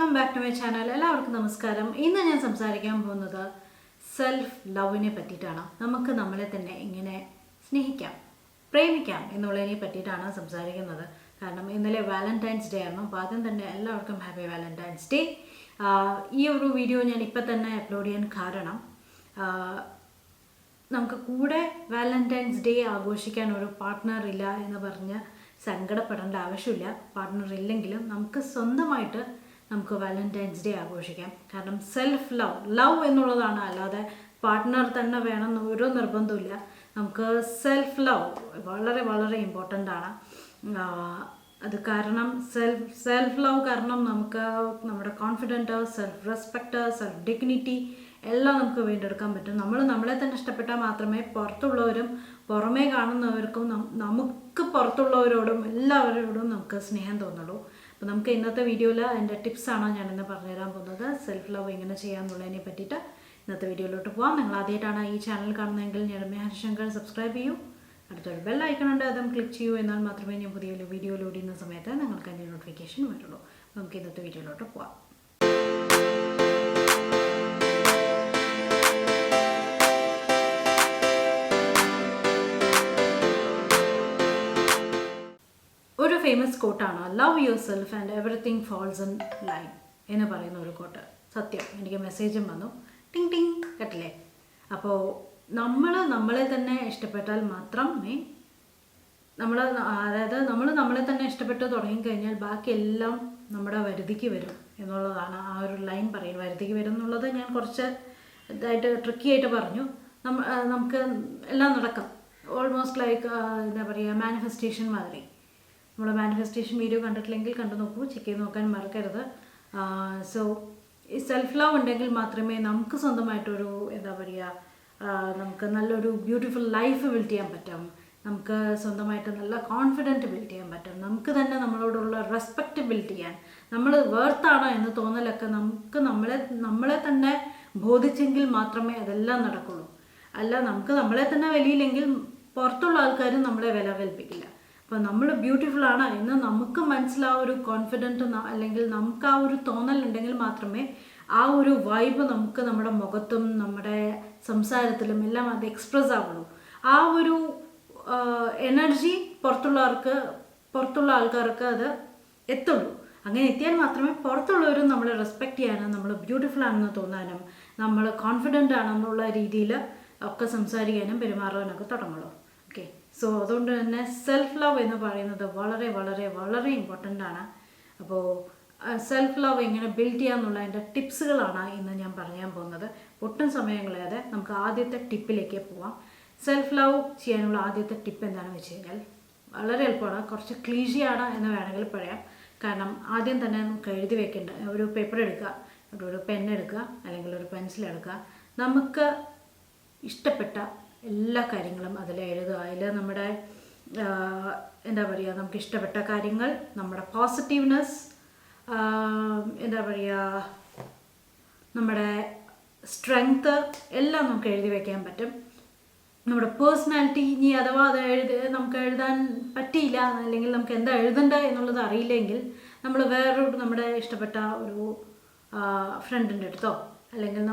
Welcome back to my channel. എല്ലാവർക്കും നമസ്കാരം. ഇന്ന് ഞാൻ സംസാരിക്കാൻ പോകുന്നത് സെൽഫ് ലവിനെ പറ്റിയിട്ടാണ്. നമുക്ക് നമ്മളെ തന്നെ എങ്ങനെ സ്നേഹിക്കാം, പ്രേമിക്കാം എന്നുള്ളതിനെ പറ്റിയിട്ടാണ് സംസാരിക്കുന്നത്. കാരണം ഇന്നലെ വാലന്റൈൻസ് ഡേ ആയിരുന്നു. അപ്പോൾ ആദ്യം തന്നെ എല്ലാവർക്കും ഹാപ്പി വാലന്റൈൻസ് ഡേ. ഈ ഒരു വീഡിയോ ഞാൻ ഇപ്പം തന്നെ അപ്ലോഡ് ചെയ്യാൻ കാരണം നമുക്ക് കൂടെ വാലന്റൈൻസ് ഡേ ആഘോഷിക്കാൻ ഒരു പാർട്ട്ണർ ഇല്ല എന്ന് പറഞ്ഞ് സങ്കടപ്പെടേണ്ട ആവശ്യമില്ല. പാർട്ട്ണർ ഇല്ലെങ്കിലും നമുക്ക് സ്വന്തമായിട്ട് നമുക്ക് വാലന്റൈൻസ് ഡേ ആഘോഷിക്കാം. കാരണം സെൽഫ് ലവ് എന്നുള്ളതാണ്, അല്ലാതെ പാർട്ട്ണർ തന്നെ വേണമെന്ന് ഒരു നിർബന്ധമില്ല. നമുക്ക് സെൽഫ് ലവ് വളരെ വളരെ ഇമ്പോർട്ടൻ്റ് ആണ്. അത് കാരണം സെൽഫ് ലവ് കാരണം നമുക്ക് നമ്മുടെ confident, self respect, self dignity എല്ലാം നമുക്ക് വീണ്ടെടുക്കാൻ പറ്റും. നമ്മളെ തന്നെ ഇഷ്ടപ്പെട്ടാൽ മാത്രമേ പുറത്തുള്ളവരും പുറമേ കാണുന്നവർക്കും നമുക്ക് പുറത്തുള്ളവരോടും എല്ലാവരോടും നമുക്ക് സ്നേഹം തോന്നുള്ളൂ. അപ്പോൾ നമുക്ക് ഇന്നത്തെ വീഡിയോയിൽ അതിൻ്റെ ടിപ്സാണ് ഞാനിന്ന് പറഞ്ഞുതരാൻ പോകുന്നത്. സെൽഫ് ലവ് എങ്ങനെ ചെയ്യാമെന്നുള്ളതിനെ പറ്റിയിട്ട് ഇന്നത്തെ വീഡിയോയിലോട്ട് പോകാം. നിങ്ങൾ ആദ്യമായിട്ടാണ് ഈ ചാനൽ കാണുന്നതെങ്കിൽ രമ്യ ഹരിശങ്കർ സബ്സ്ക്രൈബ് ചെയ്യൂ. അടുത്തൊരു ബെൽ ഐക്കൺ ഉണ്ട്, അതും ക്ലിക്ക് ചെയ്യൂ. എന്നാൽ മാത്രമേ ഞാൻ പുതിയ വീഡിയോ ലോഡ് ചെയ്യുന്ന സമയത്ത് നിങ്ങൾക്ക് അതിൻ്റെ നോട്ടിഫിക്കേഷൻ വരുള്ളൂ. നമുക്ക് ഇന്നത്തെ വീഡിയോയിലോട്ട് പോകാം. ഒരു ഫേമസ് കോട്ടാണ് love yourself and everything falls in line എന്ന് പറയുന്ന ഒരു കോട്ട്. സത്യം, എനിക്ക് മെസ്സേജും വന്നു, ടിങ് ടിങ് കേട്ടില്ലേ. അപ്പോൾ നമ്മളെ തന്നെ ഇഷ്ടപ്പെട്ടാൽ മാത്രമേ നമ്മളെ തന്നെ ഇഷ്ടപ്പെട്ട് തുടങ്ങിക്കഴിഞ്ഞാൽ ബാക്കിയെല്ലാം നമ്മുടെ വരുതിക്ക് വരും എന്നുള്ളതാണ് ആ ഒരു ലൈൻ പറയുന്നത്. വരുതിക്ക് വരും എന്നുള്ളത് ഞാൻ കുറച്ച് ഇതായിട്ട് ട്രിക്കി ആയിട്ട് പറഞ്ഞു. നമുക്ക് എല്ലാം നടക്കാം. ഓൾമോസ്റ്റ് ലൈക്ക് എന്താ പറയുക, മാനിഫെസ്റ്റേഷൻ മാതിരി. നമ്മൾ മാനിഫെസ്റ്റേഷൻ വീഡിയോ കണ്ടിട്ടില്ലെങ്കിൽ കണ്ടു നോക്കൂ, ചെക്ക് ചെയ്ത് നോക്കാൻ മറക്കരുത്. സോ ഈ സെൽഫ് ലവ് ഉണ്ടെങ്കിൽ മാത്രമേ നമുക്ക് സ്വന്തമായിട്ടൊരു എന്താ പറയുക, നമുക്ക് നല്ലൊരു ബ്യൂട്ടിഫുൾ ലൈഫ് ബിൽഡ് ചെയ്യാൻ പറ്റും. നമുക്ക് സ്വന്തമായിട്ട് നല്ല കോൺഫിഡൻറ്റ് ബിൽഡ് ചെയ്യാൻ പറ്റും. നമുക്ക് തന്നെ നമ്മളോടുള്ള റെസ്പെക്റ്റ് ബിൽഡ് ചെയ്യാൻ, നമ്മൾ വേർത്താണ് എന്ന് തോന്നലൊക്കെ നമുക്ക് നമ്മളെ തന്നെ ബോധിച്ചെങ്കിൽ മാത്രമേ അതെല്ലാം നടക്കുള്ളൂ. അല്ല, നമുക്ക് നമ്മളെ തന്നെ വലിയില്ലെങ്കിൽ പുറത്തുള്ള ആൾക്കാരും നമ്മളെ വില കൽപ്പിക്കില്ല. അപ്പോൾ നമ്മൾ ബ്യൂട്ടിഫുള്ളാണ് എന്ന് നമുക്ക് മനസ്സിലാവും, ഒരു കോൺഫിഡൻറ്റ് അല്ലെങ്കിൽ നമുക്ക് ആ ഒരു തോന്നലുണ്ടെങ്കിൽ മാത്രമേ ആ ഒരു വൈബ് നമുക്ക് നമ്മുടെ മുഖത്തും നമ്മുടെ സംസാരത്തിലും എല്ലാം അത് എക്സ്പ്രസ് ആവുള്ളൂ. ആ ഒരു എനർജി പുറത്തുള്ള ആൾക്കാർക്ക് അത് എത്തുള്ളൂ. അങ്ങനെ എത്തിയാൽ മാത്രമേ പുറത്തുള്ളവരും നമ്മളെ റെസ്പെക്റ്റ് ചെയ്യാനും നമ്മൾ ബ്യൂട്ടിഫുൾ ആണെന്ന് തോന്നാനും നമ്മൾ കോൺഫിഡൻ്റ് ആണെന്നുള്ള രീതിയിൽ ഒക്കെ സംസാരിക്കാനും പെരുമാറാനൊക്കെ തുടങ്ങുള്ളൂ. ഓക്കെ, സോ അതുകൊണ്ട് തന്നെ സെൽഫ് ലവ് എന്ന് പറയുന്നത് വളരെ വളരെ വളരെ ഇമ്പോർട്ടൻ്റ് ആണ്. അപ്പോൾ സെൽഫ് ലവ് എങ്ങനെ ബിൽഡ് ചെയ്യാമെന്നുള്ളതിൻ്റെ ടിപ്സുകളാണ് ഇന്ന് ഞാൻ പറയാൻ പോകുന്നത്. ഒട്ടും സമയം കളയാതെ നമുക്ക് ആദ്യത്തെ ടിപ്പിലേക്ക് പോവാം. സെൽഫ് ലവ് ചെയ്യാനുള്ള ആദ്യത്തെ ടിപ്പ് എന്താണെന്ന് വെച്ച് കഴിഞ്ഞാൽ വളരെ എളുപ്പമാണ്, കുറച്ച് ക്ലീഷിയാണ് എന്ന് വേണമെങ്കിൽ പറയാം. കാരണം ആദ്യം തന്നെ നമുക്ക് എഴുതി വെക്കേണ്ട ഒരു പേപ്പർ എടുക്കുക, ഒരു പെൻ എടുക്കുക, അല്ലെങ്കിൽ ഒരു പെൻസിൽ എടുക്കുക. നമുക്ക് ഇഷ്ടപ്പെട്ട എല്ലാ കാര്യങ്ങളും അതിൽ എഴുതുക. അതിൽ നമ്മുടെ എന്താ പറയുക, നമുക്ക് ഇഷ്ടപ്പെട്ട കാര്യങ്ങൾ, നമ്മുടെ പോസിറ്റീവ്നെസ്, എന്താ പറയുക, നമ്മുടെ സ്ട്രെങ്ത്ത് എല്ലാം നമുക്ക് എഴുതി വയ്ക്കാൻ പറ്റും. നമ്മുടെ പേഴ്സണാലിറ്റി, ഇനി അഥവാ അത് നമുക്ക് എഴുതാൻ പറ്റിയില്ല, അല്ലെങ്കിൽ നമുക്ക് എന്താ എഴുതേണ്ടത് എന്നുള്ളത് അറിയില്ലെങ്കിൽ നമ്മൾ വേറൊരു നമ്മുടെ ഇഷ്ടപ്പെട്ട ഒരു ഫ്രണ്ടിൻ്റെ അടുത്തോ അല്ലെങ്കിൽ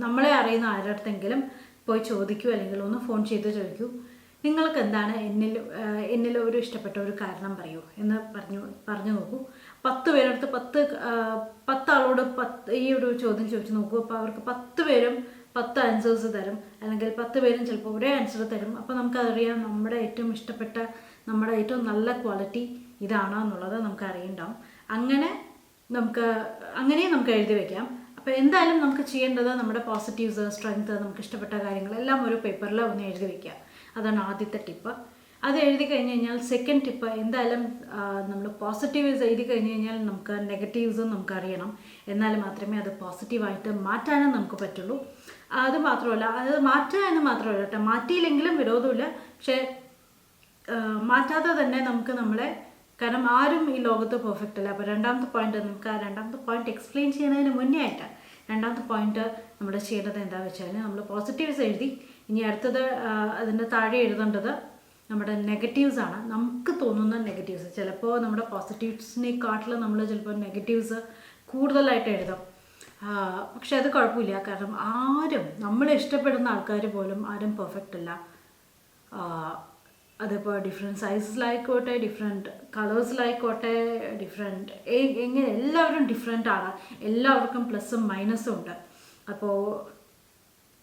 നമ്മളെ അറിയുന്ന ആരുടെ അടുത്തെങ്കിലും പോയി ചോദിക്കൂ, അല്ലെങ്കിൽ ഒന്ന് ഫോൺ ചെയ്ത് ചോദിക്കൂ, നിങ്ങൾക്ക് എന്താണ് എന്നിൽ ഒരു ഇഷ്ടപ്പെട്ട ഒരു കാരണം പറയൂ എന്ന് പറഞ്ഞു നോക്കൂ. 10 പേരെടുത്ത് 10 ആളോട് ഈ ഒരു ചോദ്യം ചോദിച്ചു നോക്കൂ. അപ്പോൾ അവർക്ക് 10 പേരും 10 ആൻസേഴ്സ് തരും, അല്ലെങ്കിൽ 10 പേരും ചിലപ്പോൾ ഒരേ ആൻസർ തരും. അപ്പോൾ നമുക്കറിയാം നമ്മുടെ ഏറ്റവും ഇഷ്ടപ്പെട്ട, നമ്മുടെ ഏറ്റവും നല്ല ക്വാളിറ്റി ഇതാണോ എന്നുള്ളത് നമുക്ക് അറിയണ്ടാവും. അങ്ങനെ നമുക്ക് എഴുതി വയ്ക്കാം. അപ്പോൾ എന്തായാലും നമുക്ക് ചെയ്യേണ്ടത് നമ്മുടെ പോസിറ്റീവ്സ്, സ്ട്രെങ്ത്ത്, നമുക്ക് ഇഷ്ടപ്പെട്ട കാര്യങ്ങളെല്ലാം ഒരു പേപ്പറിൽ ഒന്ന് എഴുതി വയ്ക്കുക. അതാണ് ആദ്യത്തെ ടിപ്പ്. അത് എഴുതി കഴിഞ്ഞ് കഴിഞ്ഞാൽ സെക്കൻഡ് ടിപ്പ്, എന്തായാലും നമ്മൾ പോസിറ്റീവ്സ് എഴുതി കഴിഞ്ഞ് കഴിഞ്ഞാൽ നമുക്ക് നെഗറ്റീവ്സും നമുക്ക് അറിയണം. എന്നാൽ മാത്രമേ അത് പോസിറ്റീവായിട്ട് മാറ്റാനും നമുക്ക് പറ്റുള്ളൂ. അത് മാറ്റുക എന്ന് മാത്രമല്ല കേട്ടോ, മാറ്റിയില്ലെങ്കിലും വിരോധമില്ല. പക്ഷേ മാറ്റാതെ തന്നെ നമുക്ക് കാരണം ആരും ഈ ലോകത്ത് പെർഫെക്റ്റ് അല്ല. അപ്പോൾ രണ്ടാമത്തെ പോയിന്റ് എക്സ്പ്ലെയിൻ ചെയ്യുന്നതിന് മുന്നേ ആയിട്ട് രണ്ടാമത്തെ പോയിന്റ് നമ്മൾ ചെയ്യേണ്ടത് എന്താണെന്ന് വെച്ചാൽ, നമ്മൾ പോസിറ്റീവ്സ് എഴുതി, ഇനി അടുത്തത് അതിൻ്റെ താഴെ എഴുതേണ്ടത് നമ്മുടെ നെഗറ്റീവ്സ് ആണ്, നമുക്ക് തോന്നുന്ന നെഗറ്റീവ്സ്. ചിലപ്പോൾ നമ്മുടെ പോസിറ്റീവ്സിനെക്കാട്ടിലും നമ്മൾ ചിലപ്പോൾ നെഗറ്റീവ്സ് കൂടുതലായിട്ട് എഴുതാം. പക്ഷെ അത് കുഴപ്പമില്ല, കാരണം നമ്മൾ ഇഷ്ടപ്പെടുന്ന ആൾക്കാർ പോലും ആരും പെർഫെക്റ്റ് അല്ല. അതിപ്പോൾ ഡിഫറെൻറ്റ് സൈസിലായിക്കോട്ടെ, ഡിഫറെൻറ്റ് കളേഴ്സിലായിക്കോട്ടെ, ഡിഫറെൻറ്റ് എങ്ങനെ എല്ലാവരും ഡിഫറെൻ്റ് ആണ്. എല്ലാവർക്കും പ്ലസ്സും മൈനസും ഉണ്ട്. അപ്പോൾ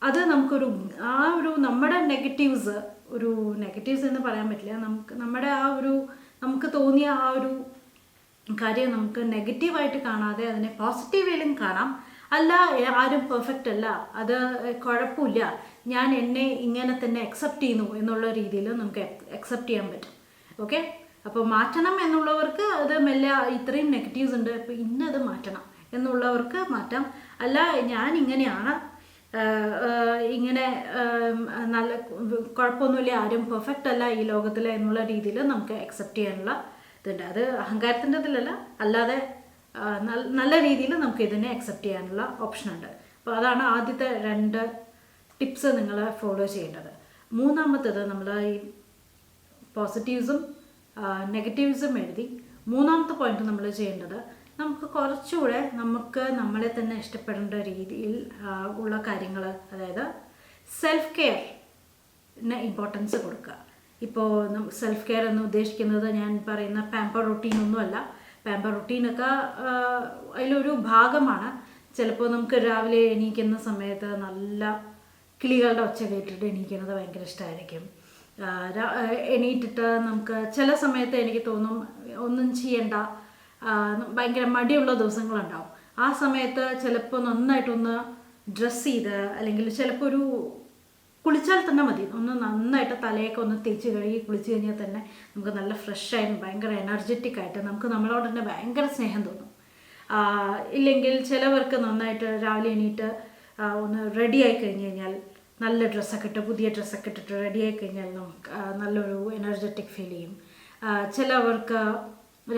അത് നമുക്കൊരു നമ്മുടെ നെഗറ്റീവ്സ് എന്ന് പറയാൻ പറ്റില്ല. നമുക്ക് തോന്നിയ ആ ഒരു കാര്യം നമുക്ക് നെഗറ്റീവായിട്ട് കാണാതെ അതിനെ പോസിറ്റീവ് വേയിലും കാണാം. അല്ല, ആരും പെർഫെക്റ്റ് അല്ല, അത് കുഴപ്പമില്ല, ഞാൻ എന്നെ ഇങ്ങനെ തന്നെ അക്സെപ്റ്റ് ചെയ്യുന്നു എന്നുള്ള രീതിയിൽ നമുക്ക് അക്സെപ്റ്റ് ചെയ്യാൻ പറ്റും. ഓക്കെ, അപ്പോൾ മാറ്റണം എന്നുള്ളവർക്ക് അത് മെല്ലെ ഇത്രയും നെഗറ്റീവ്സ് ഉണ്ട്, അപ്പോൾ ഇന്നത് മാറ്റണം എന്നുള്ളവർക്ക് മാറ്റാം. അല്ല, ഞാൻ ഇങ്ങനെയാണ്, ഇങ്ങനെ നല്ല കുഴപ്പമൊന്നുമില്ല, ആരും പെർഫെക്റ്റ് അല്ല ഈ ലോകത്തിൽ എന്നുള്ള രീതിയിൽ നമുക്ക് അക്സെപ്റ്റ് ചെയ്യാനുള്ള ഇതുണ്ട്. അത് അഹങ്കാരത്തിൻ്റെ ഇതിലല്ല, അല്ലാതെ നല്ല രീതിയിൽ നമുക്ക് ഇതിനെ അക്സെപ്റ്റ് ചെയ്യാനുള്ള ഓപ്ഷനുണ്ട്. അപ്പോൾ അതാണ് ആദ്യത്തെ 2 ടിപ്സ് നിങ്ങൾ ഫോളോ ചെയ്യേണ്ടത്. മൂന്നാമത്തേത്, നമ്മൾ ഈ പോസിറ്റീവ്സും നെഗറ്റീവ്സും എഴുതി, മൂന്നാമത്തെ പോയിന്റ് നമ്മൾ ചെയ്യേണ്ടത്, നമുക്ക് കുറച്ചുകൂടെ നമ്മളെ തന്നെ ഇഷ്ടപ്പെടേണ്ട രീതിയിൽ ഉള്ള കാര്യങ്ങൾ, അതായത് സെൽഫ് കെയറിന് ഇമ്പോർട്ടൻസ് കൊടുക്കുക. ഇപ്പോൾ സെൽഫ് കെയർ എന്ന് ഉദ്ദേശിക്കുന്നത് ഞാൻ പറയുന്ന പാമ്പർ റൊട്ടീനൊന്നുമല്ല. പാമ്പർ റൊട്ടീനൊക്കെ അതിലൊരു ഭാഗമാണ്. ചിലപ്പോൾ നമുക്ക് രാവിലെ എണീക്കുന്ന സമയത്ത് നല്ല കിളികളുടെ ഒച്ച കേട്ടിട്ട് എണീക്കുന്നത് ഭയങ്കര ഇഷ്ടമായിരിക്കും. എണീറ്റിട്ട് നമുക്ക് ചില സമയത്ത് എനിക്ക് തോന്നും ഒന്നും ചെയ്യണ്ട, ഭയങ്കര മടിയുള്ള ദിവസങ്ങളുണ്ടാവും. ആ സമയത്ത് ചിലപ്പോൾ നന്നായിട്ടൊന്ന് ഡ്രസ്സ് ചെയ്ത്, അല്ലെങ്കിൽ ചിലപ്പോൾ കുളിച്ചാൽ തന്നെ മതി, ഒന്ന് നന്നായിട്ട് തലയൊക്കെ ഒന്ന് തേച്ച് കഴുകി കുളിച്ച് കഴിഞ്ഞാൽ തന്നെ നമുക്ക് നല്ല ഫ്രഷായിട്ട് ഭയങ്കര എനർജറ്റിക് ആയിട്ട് നമുക്ക് നമ്മളോട് തന്നെ ഭയങ്കര സ്നേഹം തോന്നും. ഇല്ലെങ്കിൽ ചിലവർക്ക് നന്നായിട്ട് രാവിലെ എണീറ്റ് ഒന്ന് റെഡിയായി കഴിഞ്ഞ് കഴിഞ്ഞാൽ, നല്ല ഡ്രസ്സൊക്കെ ഇട്ട്, പുതിയ ഡ്രസ്സൊക്കെ ഇട്ടിട്ട് റെഡിയായി കഴിഞ്ഞാൽ നമുക്ക് നല്ലൊരു എനർജറ്റിക് ഫീൽ ചെയ്യും. ചിലവർക്ക്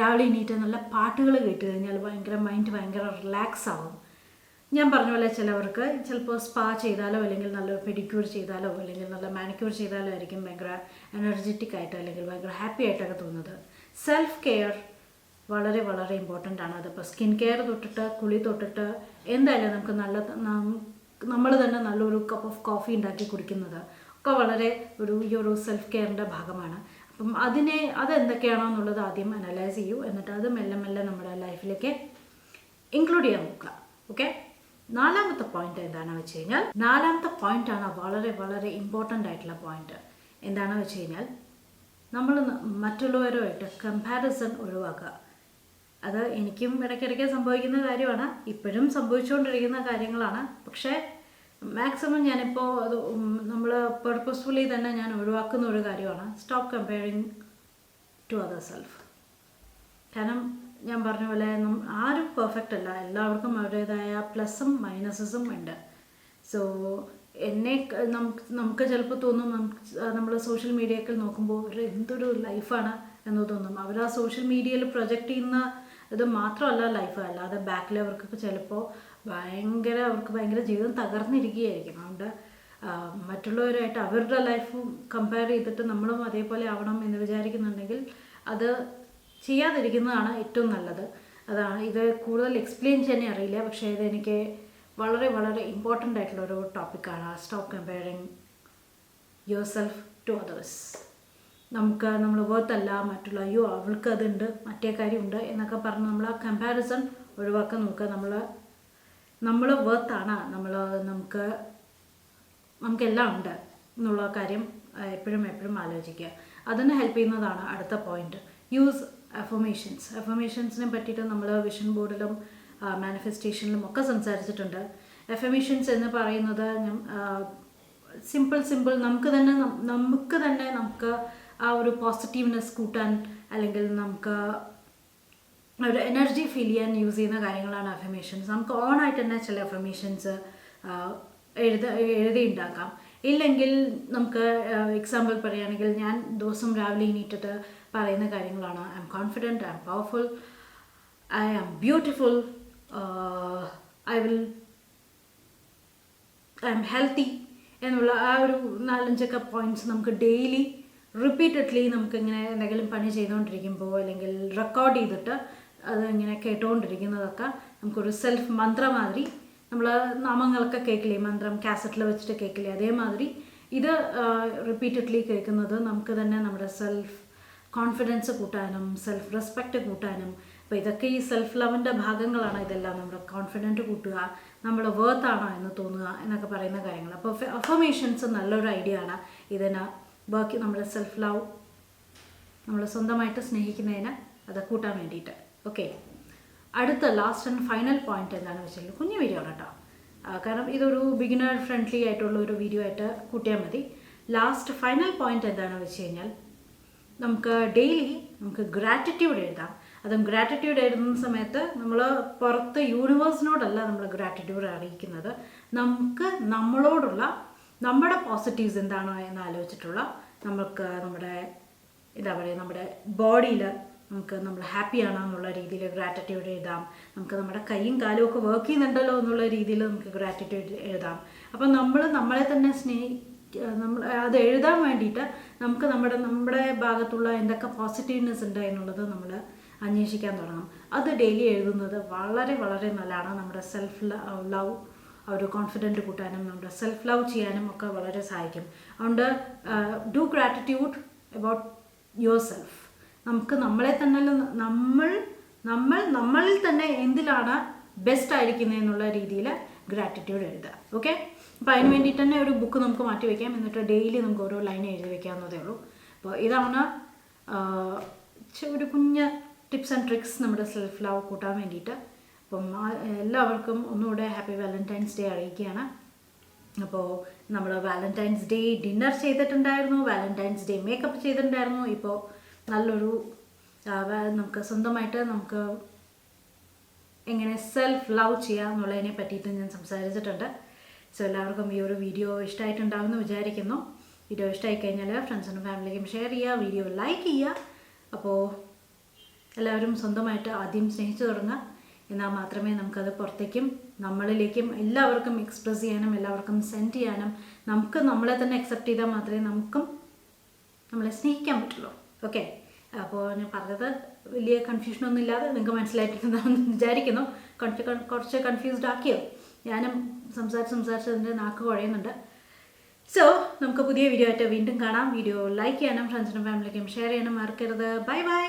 രാവിലെ എണീറ്റ് നല്ല പാട്ടുകൾ കേട്ട് കഴിഞ്ഞാൽ മൈൻഡ് ഭയങ്കര റിലാക്സ് ആവും. ഞാൻ പറഞ്ഞ പോലെ ചിലവർക്ക് ചിലപ്പോൾ സ്പാ ചെയ്താലോ, അല്ലെങ്കിൽ നല്ല പെഡിക്യൂർ ചെയ്താലോ, അല്ലെങ്കിൽ നല്ല മാനിക്യൂർ ചെയ്താലോ ആയിരിക്കും ഭയങ്കര എനർജറ്റിക് ആയിട്ട്, അല്ലെങ്കിൽ ഭയങ്കര ഹാപ്പി ആയിട്ടൊക്കെ തോന്നുന്നത്. സെൽഫ് കെയർ വളരെ വളരെ ഇമ്പോർട്ടൻ്റ് ആണ്. അതിപ്പോൾ സ്കിൻ കെയർ തൊട്ടിട്ട് കുളി തൊട്ടിട്ട് എന്തായാലും നമുക്ക് നമ്മൾ തന്നെ നല്ലൊരു കപ്പ് ഓഫ് കോഫി ഉണ്ടാക്കി കുടിക്കുന്നത് ഒക്കെ വളരെ ഈ ഒരു സെൽഫ് കെയറിൻ്റെ ഭാഗമാണ്. അപ്പം അതെന്തൊക്കെയാണോ എന്നുള്ളത് ആദ്യം അനലൈസ് ചെയ്യൂ, എന്നിട്ട് അത് മെല്ലെ മെല്ലെ നമ്മുടെ ലൈഫിലേക്ക് ഇൻക്ലൂഡ് ചെയ്യാൻ നോക്കുക. ഓക്കെ, നാലാമത്തെ പോയിന്റ് എന്താണെന്ന് വെച്ച് കഴിഞ്ഞാൽ, നാലാമത്തെ പോയിന്റാണ് വളരെ വളരെ ഇമ്പോർട്ടൻ്റ് ആയിട്ടുള്ള പോയിന്റ്. എന്താണെന്ന് വെച്ച് കഴിഞ്ഞാൽ, നമ്മൾ മറ്റുള്ളവരുമായിട്ട് കമ്പാരിസൺ ഒഴിവാക്കുക. അത് എനിക്കും ഇടയ്ക്കിടയ്ക്ക് സംഭവിക്കുന്ന കാര്യമാണ്, ഇപ്പോഴും സംഭവിച്ചുകൊണ്ടിരിക്കുന്ന കാര്യങ്ങളാണ്. പക്ഷേ മാക്സിമം ഞാനിപ്പോൾ നമ്മൾ പെർപ്പസ്ഫുള്ളി തന്നെ ഞാൻ ഒഴിവാക്കുന്ന ഒരു കാര്യമാണ് stop comparing to other self. കാരണം ഞാൻ പറഞ്ഞ പോലെ ആരും പെർഫെക്റ്റ് അല്ല, എല്ലാവർക്കും അവരുടേതായ പ്ലസും മൈനസസും ഉണ്ട്. സോ നമുക്ക് ചിലപ്പോൾ തോന്നും, നമ്മൾ സോഷ്യൽ മീഡിയയൊക്കെ നോക്കുമ്പോൾ എന്തൊരു ലൈഫാണ് എന്ന് തോന്നും. അവർ ആ സോഷ്യൽ മീഡിയയിൽ പ്രൊജക്റ്റ് ചെയ്യുന്ന ഇത് മാത്രമല്ല ലൈഫ്, അല്ലാതെ ബാക്കിൽ അവർക്കൊക്കെ ചിലപ്പോൾ അവർക്ക് ഭയങ്കര ജീവിതം തകർന്നിരിക്കുകയായിരിക്കും. അതുകൊണ്ട് മറ്റുള്ളവരായിട്ട് അവരുടെ ലൈഫും കമ്പയർ ചെയ്തിട്ട് നമ്മളും അതേപോലെ ആവണം എന്ന് വിചാരിക്കുന്നുണ്ടെങ്കിൽ അത് ചെയ്യാതിരിക്കുന്നതാണ് ഏറ്റവും നല്ലത്. അതാണ് ഇത് കൂടുതൽ എക്സ്പ്ലെയിൻ ചെയ്യാൻ അറിയില്ല, പക്ഷേ ഇതെനിക്ക് വളരെ വളരെ ഇമ്പോർട്ടൻ്റ് ആയിട്ടുള്ളൊരു ടോപ്പിക്കാണ്. Stop comparing yourself to others. നമ്മൾ വേർത്തല്ല, മറ്റുള്ള അവൾക്ക് അതുണ്ട്, മറ്റേ കാര്യമുണ്ട് എന്നൊക്കെ പറഞ്ഞ് നമ്മൾ ആ കമ്പാരിസൺ ഒഴിവാക്കാൻ നോക്കുക. നമ്മൾ വേർത്താണ്, നമുക്കെല്ലാം ഉണ്ട് എന്നുള്ള കാര്യം എപ്പോഴും ആലോചിക്കുക. അതിന് ഹെൽപ്പ് ചെയ്യുന്നതാണ് അടുത്ത പോയിന്റ്, യൂസ് അഫർമേഷൻസിനെ പറ്റിയിട്ട് നമ്മൾ വിഷൻ ബോർഡിലും മാനിഫെസ്റ്റേഷനിലും ഒക്കെ സംസാരിച്ചിട്ടുണ്ട്. അഫർമേഷൻസ് എന്ന് പറയുന്നത് സിമ്പിൾ നമുക്ക് തന്നെ ആ ഒരു പോസിറ്റീവ്നെസ് കൂട്ടാൻ, അല്ലെങ്കിൽ നമുക്ക് ഒരു എനർജി ഫീൽ ചെയ്യാൻ യൂസ് ചെയ്യുന്ന കാര്യങ്ങളാണ് അഫർമേഷൻസ്. നമുക്ക് ഓണായിട്ട് തന്നെ ചില അഫർമേഷൻസ് എഴുതി ഉണ്ടാക്കാം. ഇല്ലെങ്കിൽ നമുക്ക് എക്സാമ്പിൾ പറയുകയാണെങ്കിൽ, ഞാൻ ദിവസം രാവിലെ എണീറ്റിട്ട് പറയുന്ന കാര്യങ്ങളാണ്, I am confident, I am powerful, I am beautiful, I am healthy എന്നുള്ള ആ ഒരു 4-5 പോയിന്റ്സ് നമുക്ക് ഡെയിലി റിപ്പീറ്റഡ്ലി നമുക്കിങ്ങനെ എന്തെങ്കിലും പണി ചെയ്തുകൊണ്ടിരിക്കുമ്പോൾ അല്ലെങ്കിൽ റെക്കോർഡ് ചെയ്തിട്ട് അത് ഇങ്ങനെ കേട്ടുകൊണ്ടിരിക്കുന്നതൊക്കെ നമുക്കൊരു സെൽഫ് മന്ത്രം മാതിരി, നമ്മൾ നാമങ്ങളൊക്കെ കേൾക്കില്ലേ, മന്ത്രം കാസറ്റിൽ വെച്ചിട്ട് കേൾക്കില്ലേ, അതേമാതിരി ഇത് റിപ്പീറ്റഡ്ലി കേൾക്കുന്നത് നമുക്ക് തന്നെ നമ്മുടെ സെൽഫ് കോൺഫിഡൻസ് കൂട്ടാനും സെൽഫ് റെസ്പെക്റ്റ് കൂട്ടാനും, അപ്പോൾ ഇതൊക്കെ ഈ സെൽഫ് ലവിൻ്റെ ഭാഗങ്ങളാണ് ഇതെല്ലാം. നമ്മുടെ കോൺഫിഡൻറ്റ് കൂട്ടുക, നമ്മൾ വേർത്താണോ എന്ന് തോന്നുക എന്നൊക്കെ പറയുന്ന കാര്യങ്ങൾ. അപ്പോൾ അഫർമേഷൻസ് നല്ലൊരു ഐഡിയ ആണ് ഇതിന് വർക്ക്, നമ്മുടെ സെൽഫ് ലവ് നമ്മൾ സ്വന്തമായിട്ട് സ്നേഹിക്കുന്നതിന് അത് കൂട്ടാൻ വേണ്ടിയിട്ട്. ഓക്കെ, അടുത്ത ലാസ്റ്റ് ആൻഡ് ഫൈനൽ പോയിന്റ് എന്താണെന്ന് വെച്ചാൽ കുഞ്ഞു വീഡിയോ ആണ് കേട്ടോ, കാരണം ഇതൊരു ബിഗിനർ ഫ്രണ്ട്ലി ആയിട്ടുള്ള ഒരു വീഡിയോ ആയിട്ട് കൂട്ടിയാൽ മതി. ലാസ്റ്റ് ഫൈനൽ പോയിന്റ് എന്താണെന്ന് വെച്ച് കഴിഞ്ഞാൽ നമുക്ക് ഡെയിലി നമുക്ക് ഗ്രാറ്റിറ്റ്യൂഡ് എഴുതാം. അതും ഗ്രാറ്റിറ്റ്യൂഡ് എഴുതുന്ന സമയത്ത് നമ്മൾ പുറത്ത് യൂണിവേഴ്സിനോടല്ല നമ്മൾ ഗ്രാറ്റിറ്റ്യൂഡ് അറിയിക്കുന്നത്, നമുക്ക് നമ്മളോടുള്ള നമ്മുടെ പോസിറ്റീവ്സ് എന്താണോ എന്ന് ആലോചിച്ചിട്ടുള്ള, നമുക്ക് നമ്മുടെ എന്താ പറയുക, നമ്മുടെ ബോഡിയിൽ നമുക്ക് നമ്മൾ ഹാപ്പി ആണോ എന്നുള്ള രീതിയിൽ ഗ്രാറ്റിറ്റ്യൂഡ് എഴുതാം. നമുക്ക് നമ്മുടെ കൈയും കാലും ഒക്കെ വർക്ക് ചെയ്യുന്നുണ്ടല്ലോ എന്നുള്ള രീതിയിൽ നമുക്ക് ഗ്രാറ്റിറ്റ്യൂഡ് എഴുതാം. അപ്പം നമ്മളെ തന്നെ നമ്മൾ അത് എഴുതാൻ വേണ്ടിയിട്ട് നമുക്ക് നമ്മുടെ ഭാഗത്തുള്ള എന്തൊക്കെ പോസിറ്റീവ്നെസ് ഉണ്ട് എന്നുള്ളത് നമ്മൾ അന്വേഷിക്കാൻ തുടങ്ങും. അത് ഡെയിലി എഴുതുന്നത് വളരെ വളരെ നല്ലതാണ്. നമ്മുടെ സെൽഫ് ലവ്, ഒരു കോൺഫിഡൻറ്റ് കൂട്ടാനും നമ്മുടെ സെൽഫ് ലവ് ചെയ്യാനും ഒക്കെ വളരെ സഹായിക്കും. അതുകൊണ്ട് do gratitude about your self. നമുക്ക് നമ്മളെ തന്നെ നമ്മളിൽ തന്നെ എന്തിലാണ് ബെസ്റ്റ് ആയിരിക്കുന്നത് എന്നുള്ള രീതിയിൽ ഗ്രാറ്റിറ്റ്യൂഡ് എഴുതുക. ഓക്കെ, അപ്പോൾ അതിന് വേണ്ടിയിട്ട് തന്നെ ഒരു ബുക്ക് നമുക്ക് മാറ്റി വയ്ക്കാം, എന്നിട്ട് ഡെയിലി നമുക്ക് ഓരോ ലൈൻ എഴുതി വയ്ക്കാവുന്നതേ ഉള്ളൂ. അപ്പോൾ ഇതാണ് ഒരു കുഞ്ഞ് ടിപ്സ് ആൻഡ് ട്രിക്സ് നമ്മുടെ സെൽഫ് ലവ് കൂട്ടാൻ വേണ്ടിയിട്ട്. അപ്പം എല്ലാവർക്കും ഒന്നുകൂടെ ഹാപ്പി വാലന്റൈൻസ് ഡേ അറിയിക്കുകയാണ്. അപ്പോൾ നമ്മൾ വാലന്റൈൻസ് ഡേ ഡിന്നർ ചെയ്തിട്ടുണ്ടായിരുന്നു, വാലന്റൈൻസ് ഡേ മേക്കപ്പ് ചെയ്തിട്ടുണ്ടായിരുന്നു. ഇപ്പോൾ നല്ലൊരു നമുക്ക് സ്വന്തമായിട്ട് നമുക്ക് എങ്ങനെ സെൽഫ് ലവ് ചെയ്യാം എന്നുള്ളതിനെ പറ്റിയിട്ട് ഞാൻ സംസാരിച്ചിട്ടുണ്ട്. സോ എല്ലാവർക്കും ഈ ഒരു വീഡിയോ ഇഷ്ടമായിട്ടുണ്ടാകുമെന്ന് വിചാരിക്കുന്നു. വീഡിയോ ഇഷ്ടമായി കഴിഞ്ഞാൽ ഫ്രണ്ട്സിനും ഫാമിലിക്കും ഷെയർ ചെയ്യുക, വീഡിയോ ലൈക്ക് ചെയ്യുക. അപ്പോൾ എല്ലാവരും സ്വന്തമായിട്ട് ആദ്യം സ്നേഹിച്ചു തുടങ്ങുക, എന്നാൽ മാത്രമേ നമുക്കത് പുറത്തേക്കും നമ്മളിലേക്കും എല്ലാവർക്കും എക്സ്പ്രസ് ചെയ്യാനും എല്ലാവർക്കും സെൻഡ് ചെയ്യാനും, നമുക്ക് നമ്മളെ തന്നെ അക്സെപ്റ്റ് ചെയ്താൽ മാത്രമേ നമുക്കും നമ്മളെ സ്നേഹിക്കാൻ പറ്റുള്ളൂ. ഓക്കെ, അപ്പോൾ ഞാൻ പറഞ്ഞത് വലിയ കൺഫ്യൂഷനൊന്നും ഇല്ലാതെ നിങ്ങൾക്ക് മനസ്സിലായിട്ടുണ്ടാകുമെന്ന് വിചാരിക്കുന്നു. കുറച്ച് കൺഫ്യൂസ്ഡ് ആക്കിയോ? ഞാനും സംസാരിച്ചതിൻ്റെ നാക്ക് കുഴയുന്നുണ്ട്. സോ നമുക്ക് പുതിയ വീഡിയോ ആയിട്ട് വീണ്ടും കാണാം. വീഡിയോ ലൈക്ക് ചെയ്യാനും ഫ്രണ്ട്സിനും ഫാമിലിക്കും ഷെയർ ചെയ്യാനും മറക്കരുത്. Bye bye.